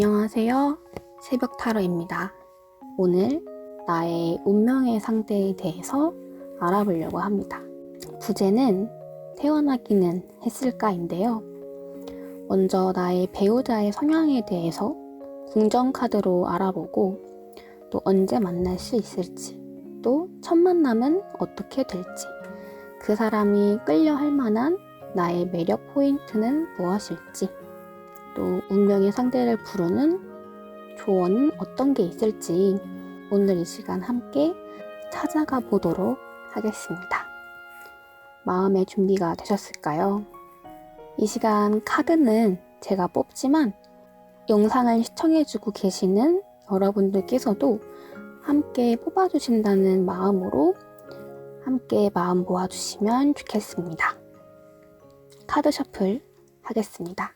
안녕하세요. 새벽 타로입니다. 오늘 나의 운명의 상대에 대해서 알아보려고 합니다. 주제는 태어나기는 했을까인데요. 먼저 나의 배우자의 성향에 대해서 궁정 카드로 알아보고 또 언제 만날 수 있을지, 또 첫 만남은 어떻게 될지, 그 사람이 끌려 할 만한 나의 매력 포인트는 무엇일지, 또 운명의 상대를 부르는 조언은 어떤 게 있을지 오늘 이 시간 함께 찾아가 보도록 하겠습니다. 마음의 준비가 되셨을까요? 이 시간 카드는 제가 뽑지만 영상을 시청해주고 계시는 여러분들께서도 함께 뽑아주신다는 마음으로 함께 마음 모아주시면 좋겠습니다. 카드 셔플 하겠습니다.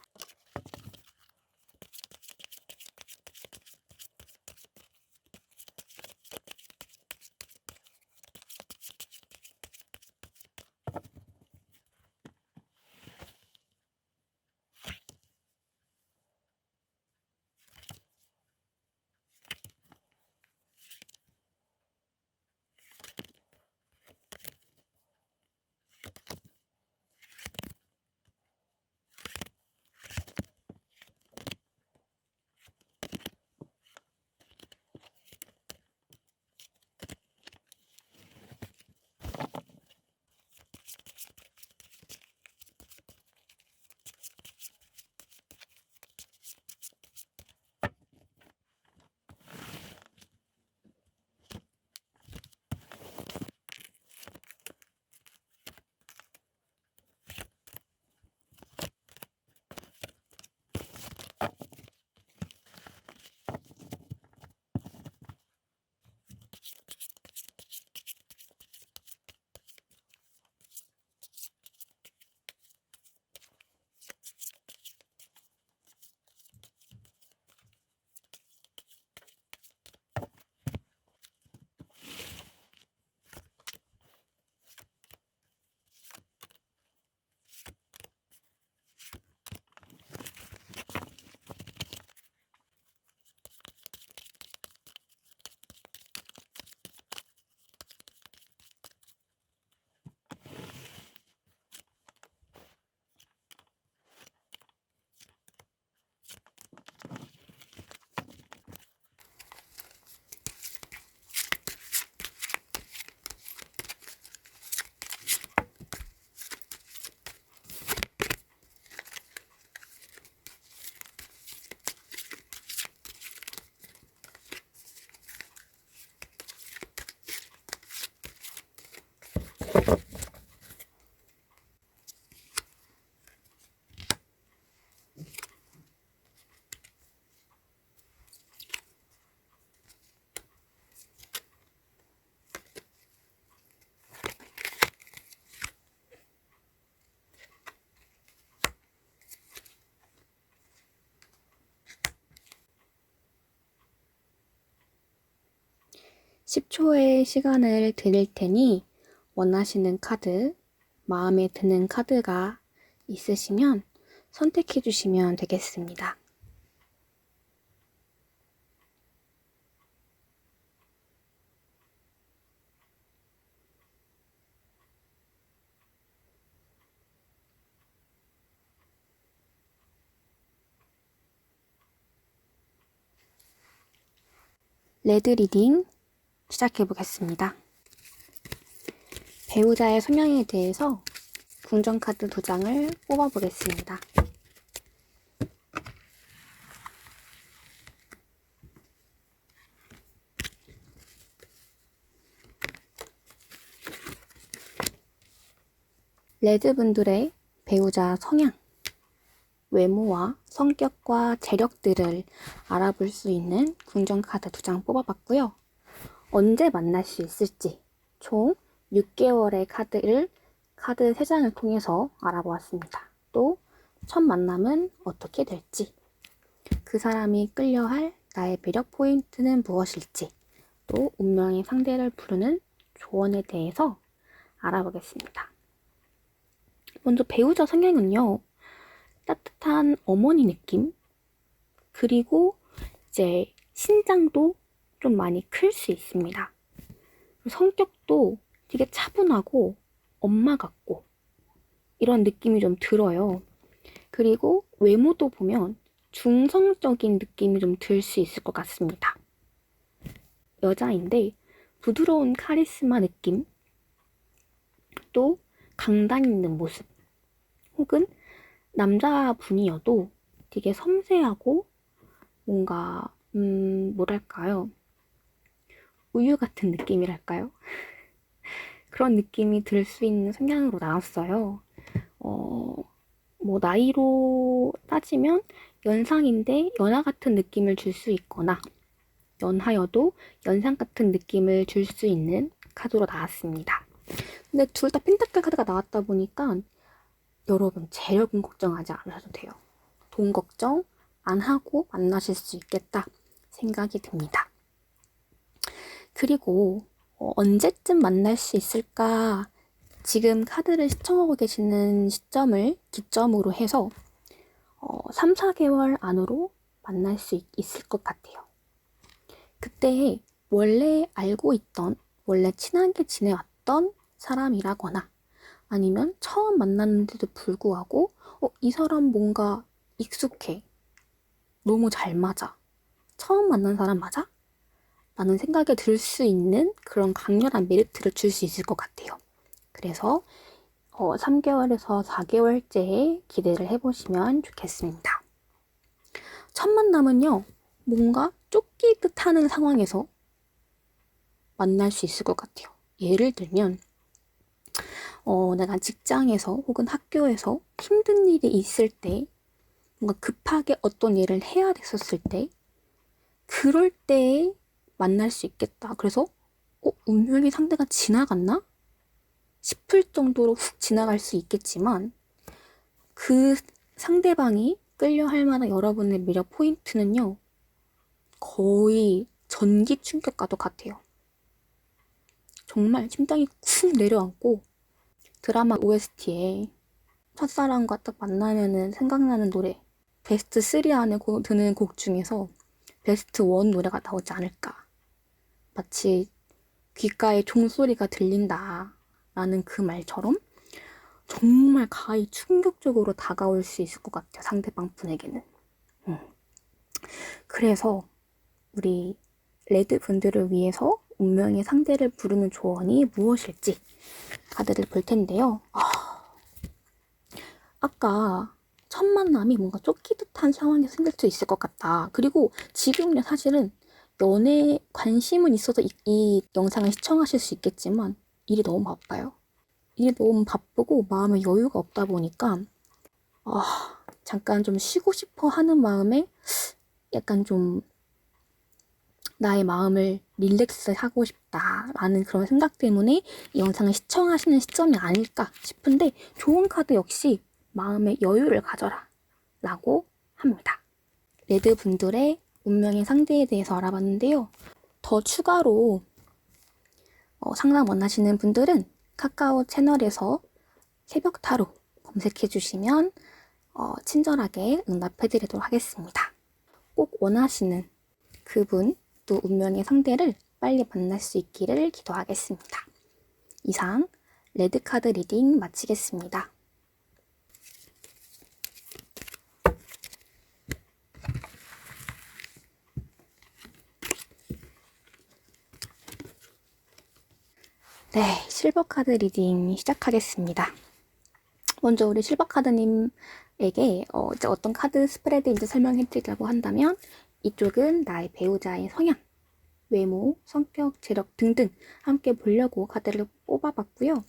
(10초의) 시간을 드릴 테니 원하시는 카드, 마음에 드는 카드가 있으시면 선택해 주시면 되겠습니다. 레드 리딩 시작해 보겠습니다. 배우자의 성향에 대해서 궁정 카드 2장을 뽑아 보겠습니다. 레드 분들의 배우자 성향, 외모와 성격과 재력들을 알아볼 수 있는 궁정 카드 2장 뽑아봤고요. 언제 만날 수 있을지 총 6개월의 카드 3장을 통해서 알아보았습니다. 또 첫 만남은 어떻게 될지, 그 사람이 끌려할 나의 매력 포인트는 무엇일지, 또 운명의 상대를 부르는 조언에 대해서 알아보겠습니다. 먼저 배우자 성향은요, 따뜻한 어머니 느낌, 그리고 이제 신장도 좀 많이 클 수 있습니다. 성격도 되게 차분하고 엄마 같고 이런 느낌이 좀 들어요. 그리고 외모도 보면 중성적인 느낌이 좀 들 수 있을 것 같습니다. 여자인데 부드러운 카리스마 느낌, 또 강단 있는 모습, 혹은 남자분이어도 되게 섬세하고 뭔가 뭐랄까요? 우유 같은 느낌이랄까요? 그런 느낌이 들 수 있는 성향으로 나왔어요. 뭐 나이로 따지면 연상인데 연하 같은 느낌을 줄 수 있거나 연하여도 연상 같은 느낌을 줄 수 있는 카드로 나왔습니다. 근데 둘 다 펜타클 카드가 나왔다 보니까 여러분 재력은 걱정하지 않으셔도 돼요. 돈 걱정 안 하고 만나실 수 있겠다 생각이 듭니다. 그리고 언제쯤 만날 수 있을까? 지금 카드를 시청하고 계시는 시점을 기점으로 해서 3, 4개월 안으로 만날 수 있을 것 같아요. 그때 원래 알고 있던, 원래 친하게 지내왔던 사람이라거나 아니면 처음 만났는데도 불구하고 이 사람 뭔가 익숙해. 너무 잘 맞아. 처음 만난 사람 맞아? 라는 생각이 들 수 있는 그런 강렬한 메리트를 줄 수 있을 것 같아요. 그래서 3개월에서 4개월째에 기대를 해보시면 좋겠습니다. 첫 만남은요, 뭔가 쫓기듯 하는 상황에서 만날 수 있을 것 같아요. 예를 들면 내가 직장에서 혹은 학교에서 힘든 일이 있을 때, 뭔가 급하게 어떤 일을 해야 됐었을 때, 그럴 때 만날 수 있겠다. 그래서 운명의 상대가 지나갔나? 싶을 정도로 훅 지나갈 수 있겠지만 그 상대방이 끌려할 만한 여러분의 매력 포인트는요, 거의 전기 충격과도 같아요. 정말 심장이 쿵 내려앉고 드라마 OST에 첫사랑과 딱 만나면은 생각나는 노래 베스트 3 안에 드는 곡 중에서 베스트 1 노래가 나오지 않을까. 마치 귓가에 종소리가 들린다 라는 그 말처럼 정말 가히 충격적으로 다가올 수 있을 것 같아요. 상대방 분에게는. 그래서 우리 레드 분들을 위해서 운명의 상대를 부르는 조언이 무엇일지 카드를 볼 텐데요. 아까 첫 만남이 뭔가 쫓기듯한 상황이 생길 수 있을 것 같다. 그리고 지금요 사실은 연애에 관심은 있어서 이 영상을 시청하실 수 있겠지만 일이 너무 바빠요. 일이 너무 바쁘고 마음에 여유가 없다 보니까 잠깐 좀 쉬고 싶어 하는 마음에 약간 좀 나의 마음을 릴렉스 하고 싶다라는 그런 생각 때문에 이 영상을 시청하시는 시점이 아닐까 싶은데 좋은 카드 역시 마음의 여유를 가져라 라고 합니다. 레드 분들의 운명의 상대에 대해서 알아봤는데요. 더 추가로 상담 원하시는 분들은 카카오 채널에서 새벽 타로 검색해 주시면 친절하게 응답해 드리도록 하겠습니다. 꼭 원하시는 그분 또 운명의 상대를 빨리 만날 수 있기를 기도하겠습니다. 이상 레드카드 리딩 마치겠습니다. 네, 실버카드 리딩 시작하겠습니다. 먼저 우리 실버카드님에게 이제 어떤 카드 스프레드인지 설명해 드리려고 한다면 이쪽은 나의 배우자의 성향, 외모, 성격, 재력 등등 함께 보려고 카드를 뽑아봤고요.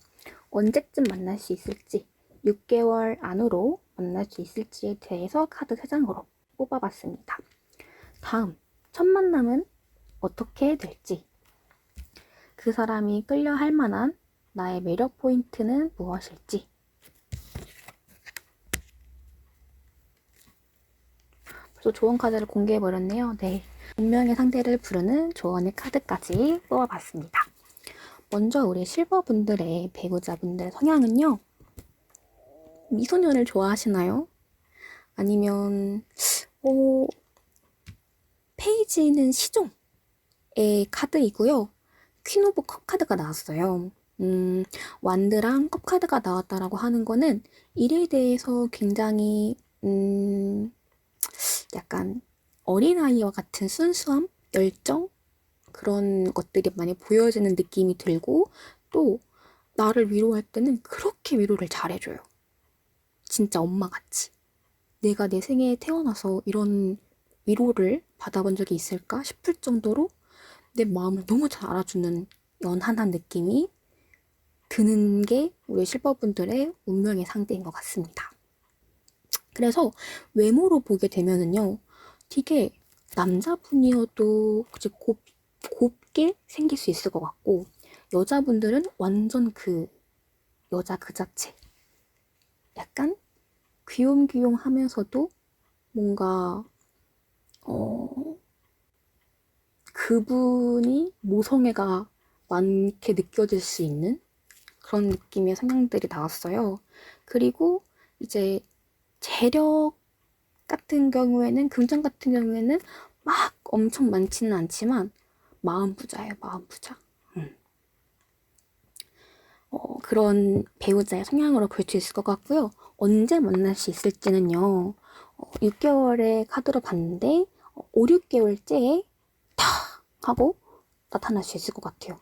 언제쯤 만날 수 있을지, 6개월 안으로 만날 수 있을지에 대해서 카드 3장으로 뽑아봤습니다. 다음, 첫 만남은 어떻게 될지, 그 사람이 끌려할 만한 나의 매력 포인트는 무엇일지, 벌써 조언 카드를 공개해버렸네요. 네, 운명의 상대를 부르는 조언의 카드까지 뽑아봤습니다. 먼저 우리 실버분들의 배우자분들의 성향은요. 미소년을 좋아하시나요? 아니면 페이지는 시종의 카드이고요. 퀸 오브 컵 카드가 나왔어요. 완드랑 컵 카드가 나왔다라고 하는 거는 일에 대해서 굉장히 약간 어린아이와 같은 순수함, 열정 그런 것들이 많이 보여지는 느낌이 들고, 또 나를 위로할 때는 그렇게 위로를 잘해줘요. 진짜 엄마같이. 내가 내 생애에 태어나서 이런 위로를 받아본 적이 있을까 싶을 정도로 내 마음을 너무 잘 알아주는 연한한 느낌이 드는 게 우리 실버분들의 운명의 상대인 것 같습니다. 그래서 외모로 보게 되면은요, 되게 남자분이어도 곱게 생길 수 있을 것 같고, 여자분들은 완전 그 여자 그 자체. 약간 귀염귀염 하면서도 뭔가 그분이 모성애가 많게 느껴질 수 있는 그런 느낌의 성향들이 나왔어요. 그리고 이제 재력 같은 경우에는, 긍정 같은 경우에는 막 엄청 많지는 않지만 마음 부자예요. 마음 부자. 그런 배우자의 성향으로 볼 수 있을 것 같고요. 언제 만날 수 있을지는요. 6개월의 카드로 봤는데 5, 6개월째에 탁 하고 나타날 수 있을 것 같아요.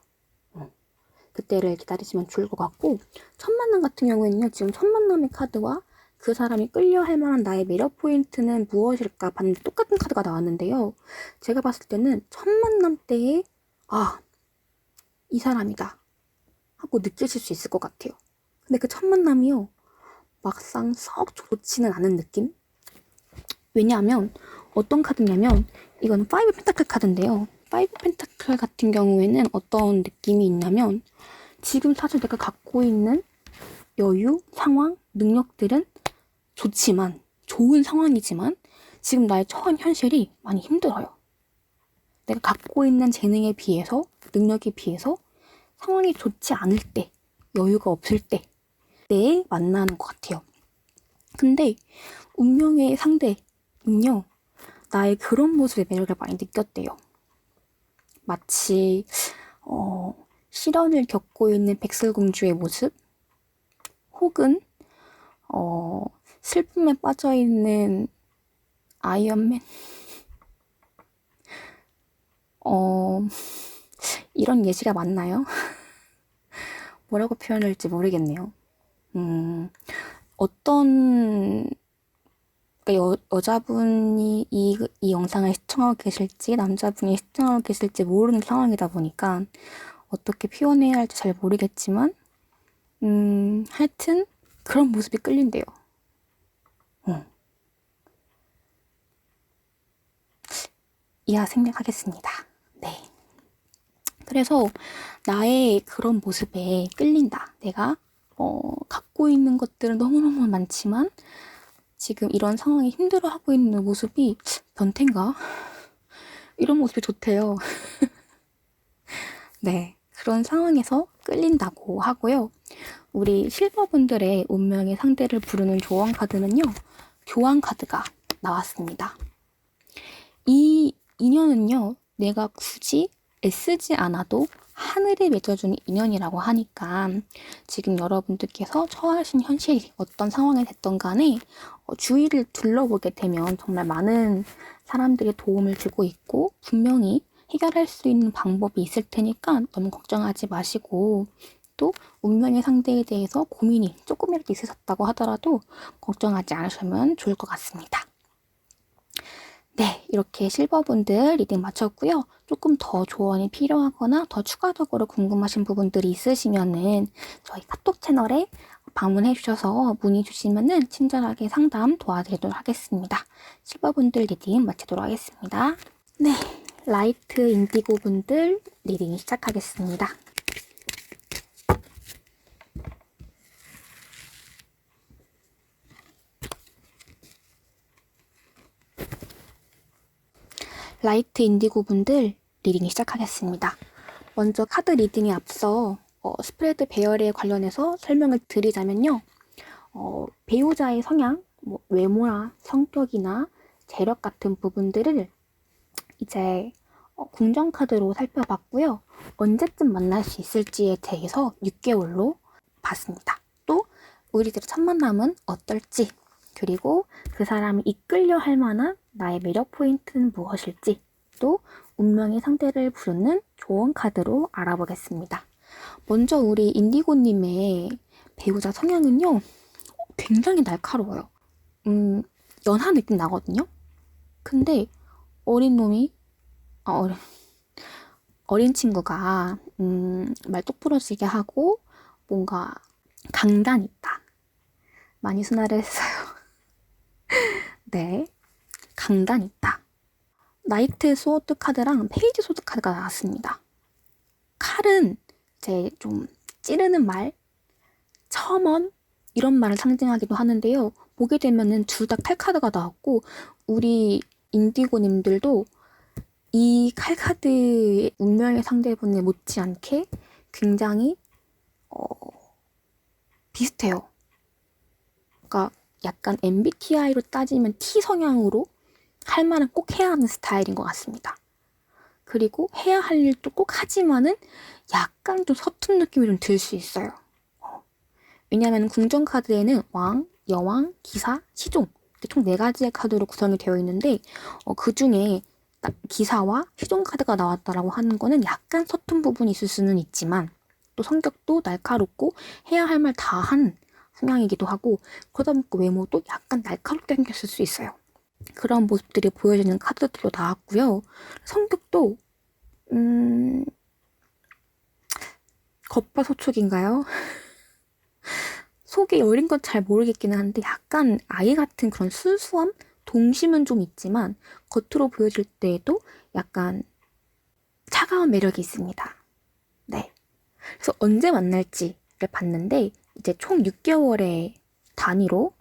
그때를 기다리시면 좋을 것 같고, 첫 만남 같은 경우에는요. 지금 첫 만남의 카드와 그 사람이 끌려할 만한 나의 매력 포인트는 무엇일까 봤는데 똑같은 카드가 나왔는데요. 제가 봤을 때는 첫 만남 때에 이 사람이다 하고 느끼실 수 있을 것 같아요. 근데 그 첫 만남이요, 막상 썩 좋지는 않은 느낌? 왜냐하면 어떤 카드냐면 이건 5 펜타클 카드인데요. 5 펜타클 같은 경우에는 어떤 느낌이 있냐면, 지금 사실 내가 갖고 있는 여유, 상황, 능력들은 좋지만, 좋은 상황이지만 지금 나의 처한 현실이 많이 힘들어요. 내가 갖고 있는 재능에 비해서, 능력에 비해서 상황이 좋지 않을 때, 여유가 없을 때에 만나는 것 같아요. 근데 운명의 상대는요, 나의 그런 모습의 매력을 많이 느꼈대요. 마치 시련을 겪고 있는 백설공주의 모습, 혹은 슬픔에 빠져있는 아이언맨, 이런 예시가 맞나요? 뭐라고 표현할지 모르겠네요. 어떤, 그러니까 여자분이 이 영상을 시청하고 계실지 남자분이 시청하고 계실지 모르는 상황이다 보니까 어떻게 표현해야 할지 잘 모르겠지만, 하여튼 그런 모습이 끌린대요. 이하 생략하겠습니다. 네. 그래서 나의 그런 모습에 끌린다. 내가 갖고 있는 것들은 너무너무 많지만 지금 이런 상황에 힘들어하고 있는 모습이 변태인가? 이런 모습이 좋대요. 네. 그런 상황에서 끌린다고 하고요. 우리 실버분들의 운명의 상대를 부르는 조언 카드는요, 교환 카드가 나왔습니다. 이 인연은요, 내가 굳이 애쓰지 않아도 하늘에 맺어주는 인연이라고 하니까, 지금 여러분들께서 처하신 현실이 어떤 상황이 됐던 간에 주위를 둘러보게 되면 정말 많은 사람들이 도움을 주고 있고 분명히 해결할 수 있는 방법이 있을 테니까 너무 걱정하지 마시고, 또 운명의 상대에 대해서 고민이 조금이라도 있으셨다고 하더라도 걱정하지 않으시면 좋을 것 같습니다. 네, 이렇게 실버분들 리딩 마쳤고요. 조금 더 조언이 필요하거나 더 추가적으로 궁금하신 부분들이 있으시면은 저희 카톡 채널에 방문해 주셔서 문의 주시면은 친절하게 상담 도와드리도록 하겠습니다. 실버분들 리딩 마치도록 하겠습니다. 네, 라이트 인디고 분들 리딩 시작하겠습니다. 라이트 인디고 분들 리딩 시작하겠습니다. 먼저 카드 리딩에 앞서 스프레드 배열에 관련해서 설명을 드리자면요. 배우자의 성향, 외모나 성격이나 재력 같은 부분들을 이제 궁정카드로 살펴봤고요. 언제쯤 만날 수 있을지에 대해서 6개월로 봤습니다. 또 우리들의 첫 만남은 어떨지, 그리고 그 사람이 이끌려 할 만한 나의 매력 포인트는 무엇일지, 또 운명의 상대를 부르는 조언 카드로 알아보겠습니다. 먼저 우리 인디고님의 배우자 성향은요, 굉장히 날카로워요. 연하 느낌 나거든요. 근데 어린 놈이 어린 친구가 말 똑부러지게 하고 뭔가 강단 있다. 많이 순화를 했어요. 네, 강단 있다. 나이트 소드 카드랑 페이지 소드 카드가 나왔습니다. 칼은 이제 좀 찌르는 말, 첨언 이런 말을 상징하기도 하는데요. 보게 되면은 둘 다 칼 카드가 나왔고 우리 인디고님들도 이 칼카드의 운명의 상대분에 못지않게 굉장히 비슷해요. 그러니까 약간 MBTI로 따지면 T 성향으로 할 말은 꼭 해야 하는 스타일인 것 같습니다. 그리고 해야 할 일도 꼭 하지만은 약간 좀 서툰 느낌이 좀 들 수 있어요. 왜냐하면 궁정카드에는 왕, 여왕, 기사, 시종 총 4가지의 카드로 구성이 되어 있는데 그 중에 기사와 시종 카드가 나왔다라고 하는 거는 약간 서툰 부분이 있을 수는 있지만 또 성격도 날카롭고 해야 할 말 다 한 성향이기도 하고 그러다 보니까 외모도 약간 날카롭게 생겼을 수 있어요. 그런 모습들이 보여지는 카드들도 나왔고요. 성격도 겉바소촉인가요? 속이 여린 건 잘 모르겠기는 한데 약간 아이 같은 그런 순수함? 동심은 좀 있지만 겉으로 보여질 때에도 약간 차가운 매력이 있습니다. 네. 그래서 언제 만날지를 봤는데 이제 총 6개월의 단위로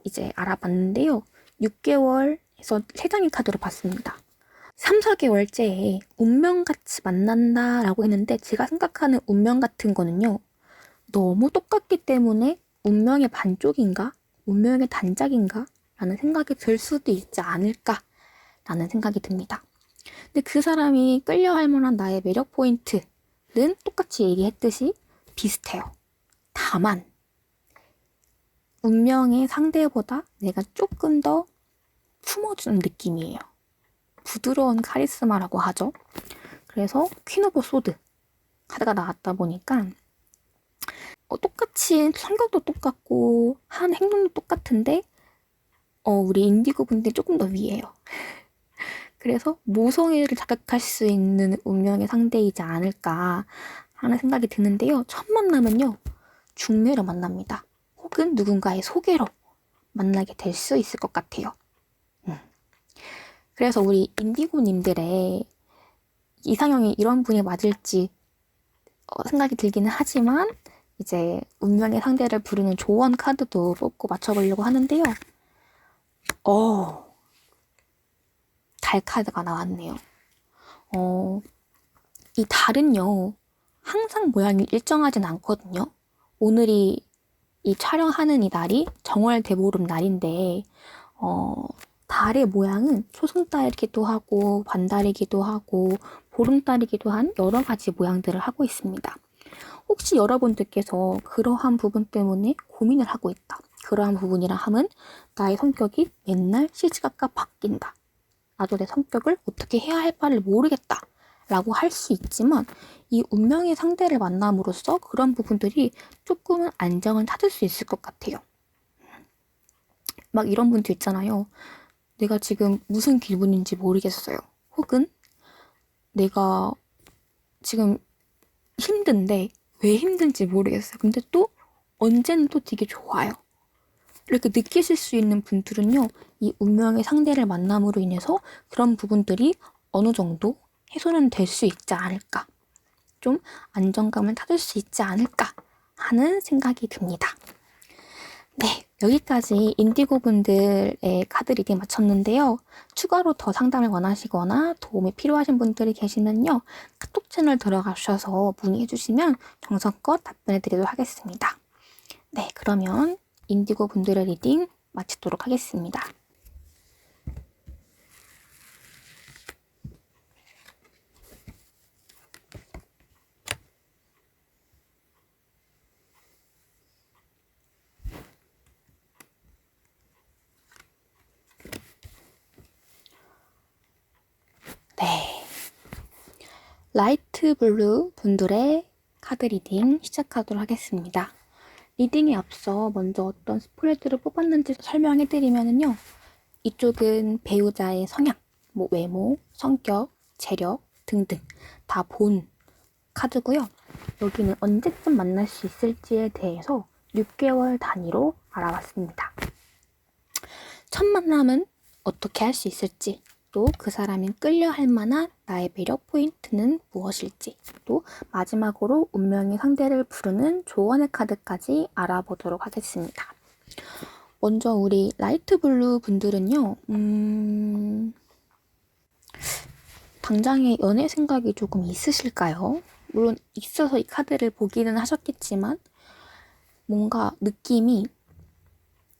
이제 알아봤는데요. 6개월에서 3장의 카드로 봤습니다. 3, 4개월째에 운명같이 만난다라고 했는데 제가 생각하는 운명 같은 거는요. 너무 똑같기 때문에 운명의 반쪽인가? 운명의 단짝인가? 라는 생각이 들 수도 있지 않을까? 라는 생각이 듭니다. 근데 그 사람이 끌려할 만한 나의 매력 포인트는 똑같이 얘기했듯이 비슷해요. 다만 운명의 상대보다 내가 조금 더 품어주는 느낌이에요. 부드러운 카리스마라고 하죠. 그래서 퀸 오브 소드 카드가 나왔다 보니까 똑같이 성격도 똑같고 한 행동도 똑같은데 우리 인디고 분들이 조금 더 위에요. 그래서 모성애를 자극할 수 있는 운명의 상대이지 않을까 하는 생각이 드는데요. 첫 만남은요. 중매로 만납니다. 혹은 누군가의 소개로 만나게 될 수 있을 것 같아요. 그래서 우리 인디고님들의 이상형이 이런 분이 맞을지 생각이 들기는 하지만 이제 운명의 상대를 부르는 조언 카드도 뽑고 맞춰보려고 하는데요. 달 카드가 나왔네요. 이 달은요, 항상 모양이 일정하진 않거든요. 오늘이 이 촬영하는 이 날이 정월 대보름 날인데, 달의 모양은 초승달이기도 하고, 반달이기도 하고, 보름달이기도 한 여러 가지 모양들을 하고 있습니다. 혹시 여러분들께서 그러한 부분 때문에 고민을 하고 있다. 그러한 부분이라 함은 나의 성격이 맨날 시시각각 바뀐다. 나도 내 성격을 어떻게 해야 할 바를 모르겠다. 라고 할 수 있지만 이 운명의 상대를 만남으로써 그런 부분들이 조금은 안정을 찾을 수 있을 것 같아요. 막 이런 분도 있잖아요. 내가 지금 무슨 기분인지 모르겠어요. 혹은 내가 지금 힘든데 왜 힘든지 모르겠어요. 근데 또 언제는 또 되게 좋아요. 이렇게 느끼실 수 있는 분들은요. 이 운명의 상대를 만남으로 인해서 그런 부분들이 어느 정도 해소는 될 수 있지 않을까. 좀 안정감을 찾을 수 있지 않을까 하는 생각이 듭니다. 네, 여기까지 인디고 분들의 카드 리딩 마쳤는데요. 추가로 더 상담을 원하시거나 도움이 필요하신 분들이 계시면요. 카톡 채널 들어가셔서 문의해 주시면 정성껏 답변해 드리도록 하겠습니다. 네, 그러면 인디고 분들의 리딩 마치도록 하겠습니다. 라이트 블루 분들의 카드 리딩 시작하도록 하겠습니다. 리딩에 앞서 먼저 어떤 스프레드를 뽑았는지 설명해드리면요. 이쪽은 배우자의 성향, 외모, 성격, 재력 등등 다 본 카드고요. 여기는 언제쯤 만날 수 있을지에 대해서 6개월 단위로 알아봤습니다. 첫 만남은 어떻게 할 수 있을지, 또 그 사람이 끌려할 만한 나의 매력 포인트는 무엇일지, 또 마지막으로 운명의 상대를 부르는 조언의 카드까지 알아보도록 하겠습니다. 먼저 우리 라이트 블루 분들은요, 당장에 연애 생각이 조금 있으실까요? 물론 있어서 이 카드를 보기는 하셨겠지만 뭔가 느낌이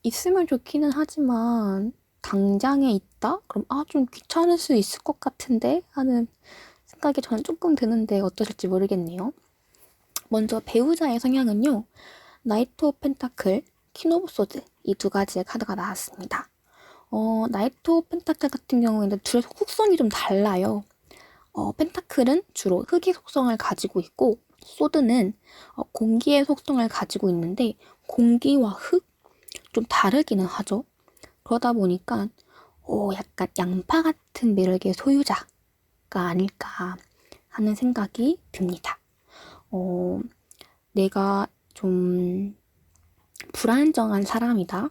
있으면 좋기는 하지만 당장에 있다? 그럼 좀 귀찮을 수 있을 것 같은데 하는 생각이 저는 조금 드는데 어떠실지 모르겠네요. 먼저 배우자의 성향은요. 나이트 오브 펜타클, 퀸 오브 소드 이 두 가지의 카드가 나왔습니다. 나이트 오브 펜타클 같은 경우에는 둘의 속성이 좀 달라요. 펜타클은 주로 흙의 속성을 가지고 있고 소드는 공기의 속성을 가지고 있는데 공기와 흙? 좀 다르기는 하죠. 그러다 보니까 약간 양파 같은 매력의 소유자가 아닐까 하는 생각이 듭니다. 내가 좀 불안정한 사람이다.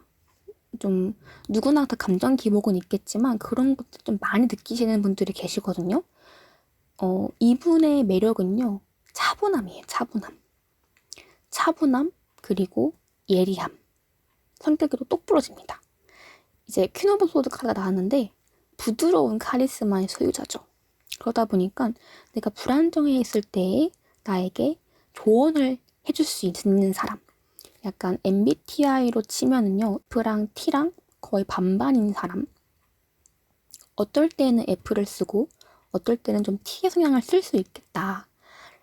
좀 누구나 다 감정 기복은 있겠지만 그런 것들 좀 많이 느끼시는 분들이 계시거든요. 이분의 매력은요. 차분함이에요. 차분함 그리고 예리함. 성격이 똑 부러집니다. 이제 퀸 오브 소드 카드가 나왔는데 부드러운 카리스마의 소유자죠. 그러다 보니까 내가 불안정해 있을 때 나에게 조언을 해줄 수 있는 사람. 약간 MBTI로 치면은요. F랑 T랑 거의 반반인 사람. 어떨 때는 F를 쓰고 어떨 때는 좀 T의 성향을 쓸 수 있겠다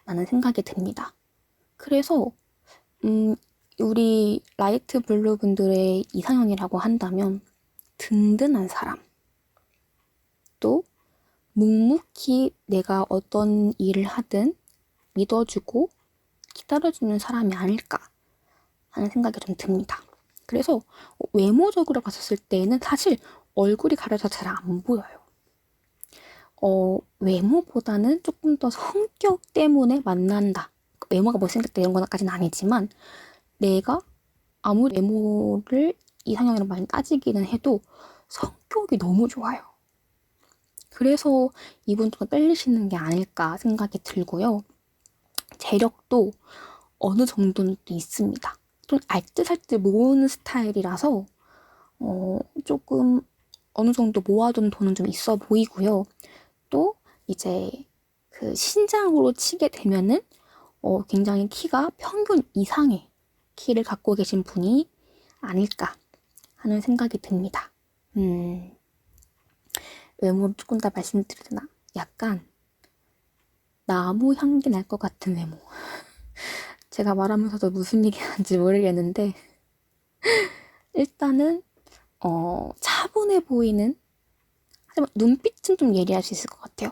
라는 생각이 듭니다. 그래서 우리 라이트 블루 분들의 이상형이라고 한다면 든든한 사람, 또 묵묵히 내가 어떤 일을 하든 믿어주고 기다려주는 사람이 아닐까 하는 생각이 좀 듭니다. 그래서 외모적으로 봤을 때는 사실 얼굴이 가려서 잘 안 보여요. 외모보다는 조금 더 성격 때문에 만난다. 외모가 못생겼다 이런 것까지는 아니지만 내가 아무리 외모를 이상형으로 많이 따지기는 해도 성격이 너무 좋아요. 그래서 이분도 끌리시는 게 아닐까 생각이 들고요. 재력도 어느 정도는 또 있습니다. 좀 알뜰살뜰 모으는 스타일이라서 조금 어느 정도 모아둔 돈은 좀 있어 보이고요. 또 이제 그 신장으로 치게 되면은 굉장히 키가 평균 이상의 키를 갖고 계신 분이 아닐까 하는 생각이 듭니다. 외모를 조금 더 말씀드리나 약간 나무 향기 날 것 같은 외모. 제가 말하면서도 무슨 얘기하는지 모르겠는데 일단은 차분해 보이는 하지만 눈빛은 좀 예리할 수 있을 것 같아요.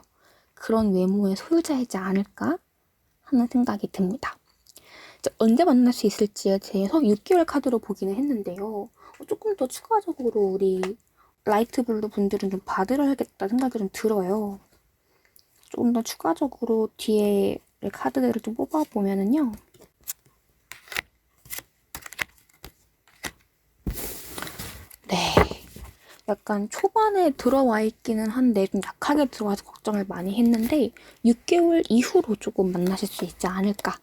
그런 외모의 소유자이지 않을까 하는 생각이 듭니다. 언제 만날 수 있을지에 대해서 6개월 카드로 보기는 했는데요. 조금 더 추가적으로 우리 라이트 블루 분들은 좀 봐드려야겠다 생각이 좀 들어요. 조금 더 추가적으로 뒤에 카드들을 좀 뽑아보면은요. 네. 약간 초반에 들어와 있기는 한데 좀 약하게 들어와서 걱정을 많이 했는데 6개월 이후로 조금 만나실 수 있지 않을까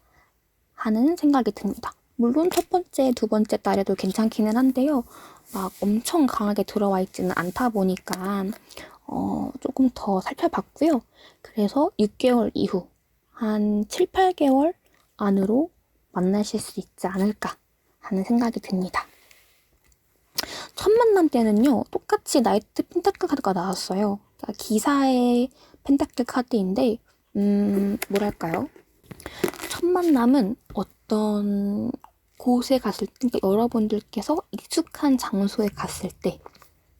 하는 생각이 듭니다. 물론 첫 번째, 두 번째 달에도 괜찮기는 한데요. 막 엄청 강하게 들어와 있지는 않다 보니까 조금 더 살펴봤고요. 그래서 6개월 이후 한 7, 8개월 안으로 만나실 수 있지 않을까 하는 생각이 듭니다. 첫 만남 때는요. 똑같이 나이트 펜타클 카드가 나왔어요. 그러니까 기사의 펜타클 카드인데 뭐랄까요? 첫 만남은 어떤 곳에 갔을 때, 그러니까 여러분들께서 익숙한 장소에 갔을 때,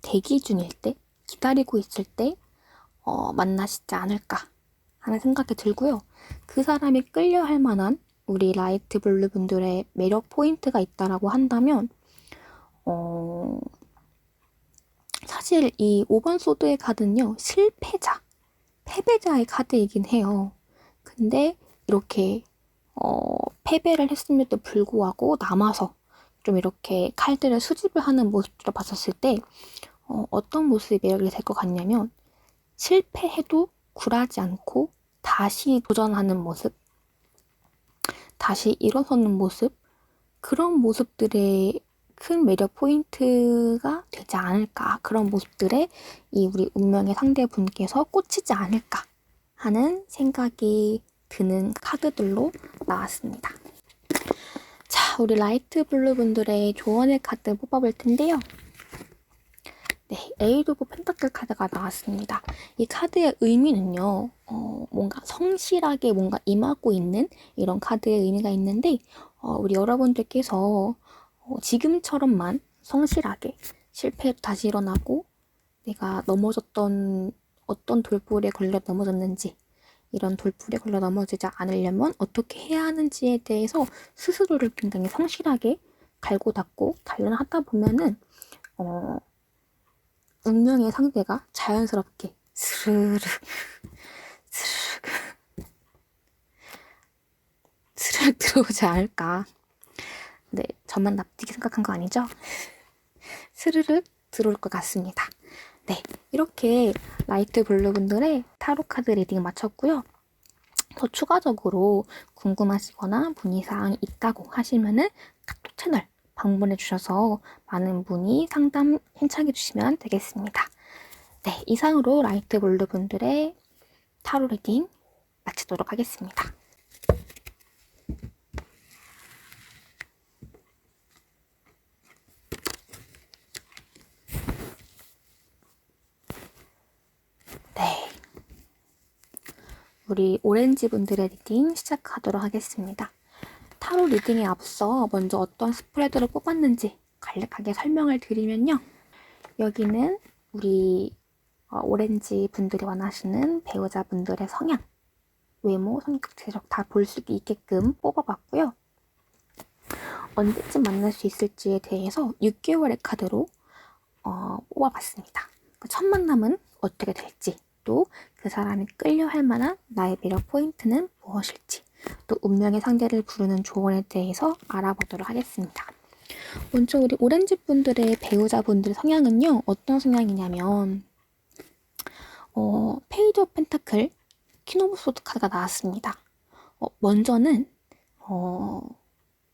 대기 중일 때, 기다리고 있을 때 만나시지 않을까 하는 생각이 들고요. 그 사람이 끌려할 만한 우리 라이트 블루 분들의 매력 포인트가 있다라고 한다면 사실 이 5번 소드의 카드는요, 패배자의 카드이긴 해요. 근데 이렇게 패배를 했음에도 불구하고 남아서 좀 이렇게 칼들을 수집을 하는 모습들을 봤었을 때 어떤 모습이 매력이 될 것 같냐면, 실패해도 굴하지 않고 다시 도전하는 모습, 다시 일어서는 모습, 그런 모습들의 큰 매력 포인트가 되지 않을까, 그런 모습들에 이 우리 운명의 상대분께서 꽂히지 않을까 하는 생각이 드는 카드들로 나왔습니다. 자, 우리 라이트 블루 분들의 조언의 카드 뽑아볼 텐데요. 네, 에이드 오브 펜타클 카드가 나왔습니다. 이 카드의 의미는요, 뭔가 성실하게 뭔가 임하고 있는 이런 카드의 의미가 있는데, 우리 여러분들께서 지금처럼만 성실하게 실패해도 다시 일어나고, 내가 넘어졌던 어떤 돌불에 걸려 넘어졌는지, 이런 돌불에 걸려 넘어지지 않으려면 어떻게 해야 하는지에 대해서 스스로를 굉장히 성실하게 갈고 닦고 단련하다 보면은 운명의 상대가 자연스럽게 스르륵 들어오지 않을까. 네, 저만 납득이 생각한 거 아니죠? 스르륵 들어올 것 같습니다. 네, 이렇게 라이트 블루 분들의 타로 카드 리딩 마쳤고요. 더 추가적으로 궁금하시거나 문의사항이 있다고 하시면은 카톡 채널 방문해 주셔서 많은 분이 상담 신청해 주시면 되겠습니다. 네, 이상으로 라이트 블루 분들의 타로 리딩 마치도록 하겠습니다. 네, 우리 오렌지 분들의 리딩 시작하도록 하겠습니다. 타로 리딩에 앞서 먼저 어떤 스프레드를 뽑았는지 간략하게 설명을 드리면요. 여기는 우리 오렌지 분들이 원하시는 배우자분들의 성향, 외모, 성격, 재력 다 볼 수 있게끔 뽑아봤고요. 언제쯤 만날 수 있을지에 대해서 6개월의 카드로 뽑아봤습니다. 첫 만남은 어떻게 될지, 또 그 사람이 끌려할 만한 나의 매력 포인트는 무엇일지, 또 운명의 상대를 부르는 조언에 대해서 알아보도록 하겠습니다. 먼저 우리 오렌지 분들의 배우자분들 성향은요, 어떤 성향이냐면 페이지 오브 펜타클, 퀸 오브 소드 카드가 나왔습니다. 먼저는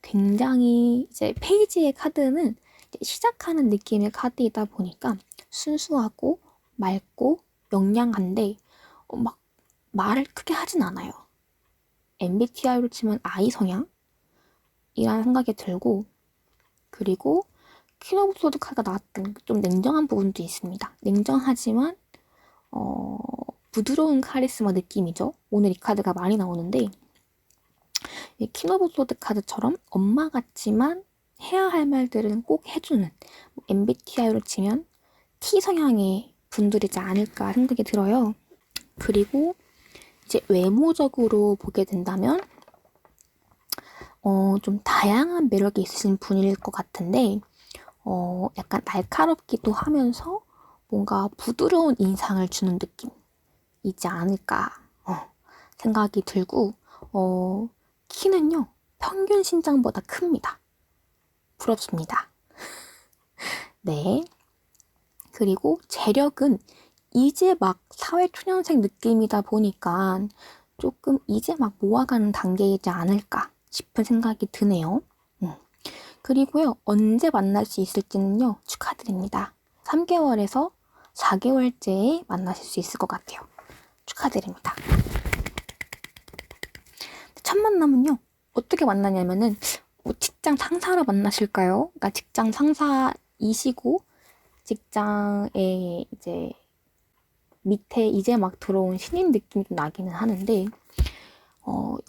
굉장히 이제 페이지의 카드는 이제 시작하는 느낌의 카드이다 보니까 순수하고 맑고 명량한데 막 말을 크게 하진 않아요. MBTI로 치면 I 성향이라는 생각이 들고, 그리고 퀸 오브 소드 카드가 나왔던 좀 냉정한 부분도 있습니다. 냉정하지만 부드러운 카리스마 느낌이죠. 오늘 이 카드가 많이 나오는데, 이 퀸 오브 소드 카드처럼 엄마 같지만 해야 할 말들은 꼭 해주는, MBTI로 치면 T 성향의 분들이지 않을까 생각이 들어요. 그리고 이제 외모적으로 보게 된다면 좀 다양한 매력이 있으신 분일 것 같은데 약간 날카롭기도 하면서 뭔가 부드러운 인상을 주는 느낌이지 않을까 생각이 들고, 키는요 평균 신장보다 큽니다. 부럽습니다. 네. 그리고 재력은 이제 막 사회초년생 느낌이다 보니까 조금 이제 막 모아가는 단계이지 않을까 싶은 생각이 드네요. 그리고요, 언제 만날 수 있을지는요, 축하드립니다. 3개월에서 4개월째에 만나실 수 있을 것 같아요. 축하드립니다. 첫 만남은요, 어떻게 만나냐면은, 직장 상사로 만나실까요? 그러니까 직장 상사이시고, 직장에 이제 밑에 이제 막 들어온 신인 느낌이 좀 나기는 하는데,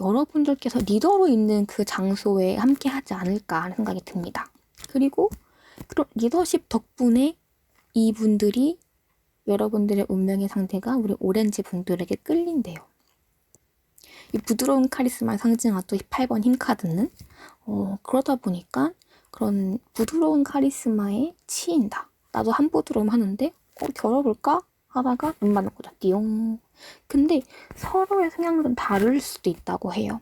여러분들께서 리더로 있는 그 장소에 함께 하지 않을까 하는 생각이 듭니다. 그리고 그런 리더십 덕분에 이분들이, 여러분들의 운명의 상대가 우리 오렌지 분들에게 끌린대요. 이 부드러운 카리스마를 상징한 또 8번 힘카드는 그러다 보니까 그런 부드러운 카리스마에 치인다. 나도 한 부드러움 하는데 겨뤄볼까? 하다가 눈 맞는 거죠. 띠용. 근데 서로의 성향은 다를 수도 있다고 해요.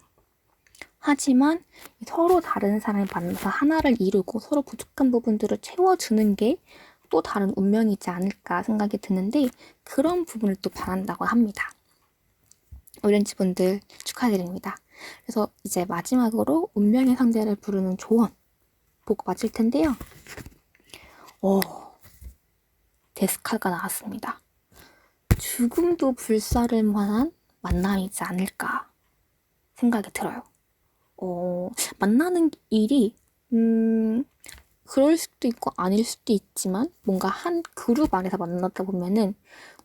하지만 서로 다른 사람을 만나서 하나를 이루고 서로 부족한 부분들을 채워주는 게 또 다른 운명이지 않을까 생각이 드는데 그런 부분을 또 바란다고 합니다. 오렌지 분들 축하드립니다. 그래서 이제 마지막으로 운명의 상대를 부르는 조언 보고 마칠 텐데요. 데스카가 나왔습니다. 죽음도 불사를 만한 만남이지 않을까 생각이 들어요. 만나는 일이 그럴 수도 있고 아닐 수도 있지만 뭔가 한 그룹 안에서 만나다 보면은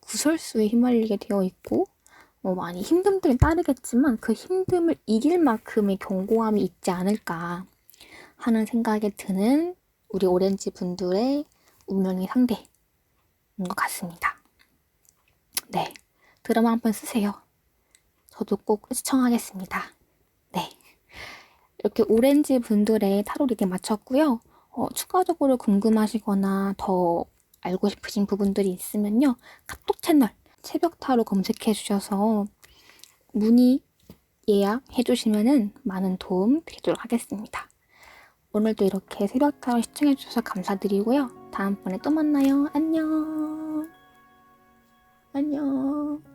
구설수에 휘말리게 되어 있고 많이 힘듦들이 따르겠지만 그 힘듦을 이길 만큼의 견고함이 있지 않을까 하는 생각이 드는 우리 오렌지 분들의 운명의 상대인 것 같습니다. 네, 드라마 한 편 쓰세요. 저도 꼭 시청하겠습니다. 네, 이렇게 오렌지 분들의 타로 리딩 마쳤고요. 추가적으로 궁금하시거나 더 알고 싶으신 부분들이 있으면요. 카톡 채널 새벽 타로 검색해 주셔서 문의 예약해 주시면은 많은 도움 드리도록 하겠습니다. 오늘도 이렇게 새벽 타로 시청해 주셔서 감사드리고요. 다음번에 또 만나요. 안녕. 안녕.